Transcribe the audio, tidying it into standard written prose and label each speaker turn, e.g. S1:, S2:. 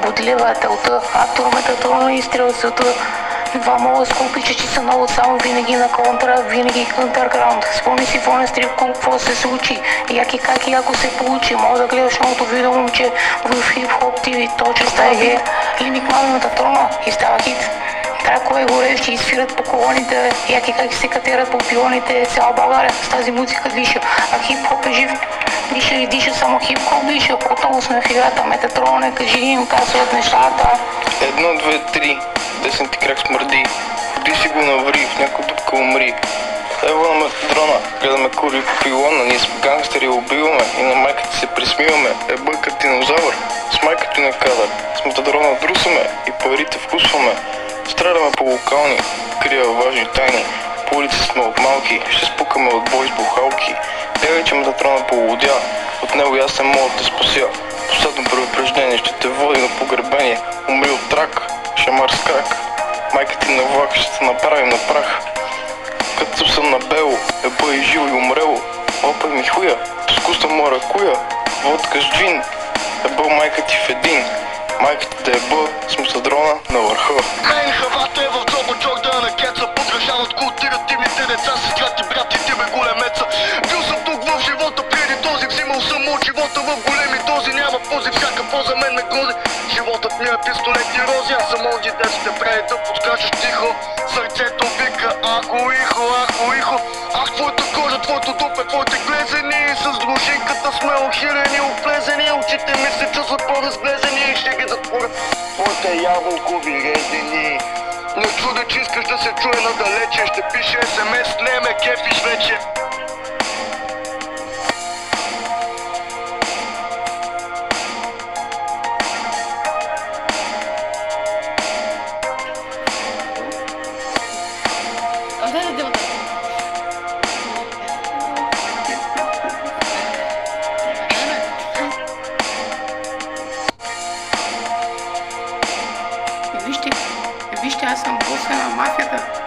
S1: бодлевателта, а турметата на изстрелцата. Два мога скупича, че са много само винаги на контра, винаги underground. Спомни си в стрип какво се случи, яки как и ако се получи. Мога да гледаш новото видео момче в хип-хоп TV, точно става хит. Лимик мамината трона и става хит. Тракове горещи изфират по колоните, яки как се катерат по пионите, цяла България с тази музика диша, а хип-хоп е жив. Диша и диша, само хип-хоп диша, отново сме в играта, Метатроне, кажи им казват нещата.
S2: 1, 2, 3, десен ти крак смърди, ходи си го наври, в някой дупка умри. Ева на Метатрона, гледаме кури по пилона, ние сме гангстери, убиваме и на майката се присмиваме. Бъкът динозавър, с майката ти на кадър, с Метатрона друсаме и парите вкусваме. Страдаме по локални, крия важни тайни, по улици сме от малки, ще спукаме от бой с бухалки. Бягай, че Метатрона полудя, от него аз се мога да спася. Последно предупреждение, ще те води на погребение, умри от рак, шамар с крак. Майка ти на влак, ще се направим на прах. Като съм на бело, бъй жил и умрело, опай ми хуя, скуста мора куя, водка с джин, бъл майка ти в един. Майката да с Метатрона на върха.
S3: Мен хавата е в джоба, чок да накеца. Подгрежават култивативните деца, сестрати, брати, ти бе големеца. Бил съм тук в живота преди този, взимал съм от живота в големи дози. Няма пози, всяка поза мен ме грози. Животът ми е пистолет и рози, аз съм онзи дет ще прави да подскачаш тихо. Сърцето вика ахо ихо. Ах, твоята кожа, твоето дупе, твоите глезени. С дружинката сме охилени, оплезени. Очите ми се чувстват по-разглезени и ще ги затворя твоите ябълкови резени. Не чудя, че искаш да се чуе надалече. Ще пише смс, не ме кефиш вече.
S1: Вижте, аз съм боса на мафията.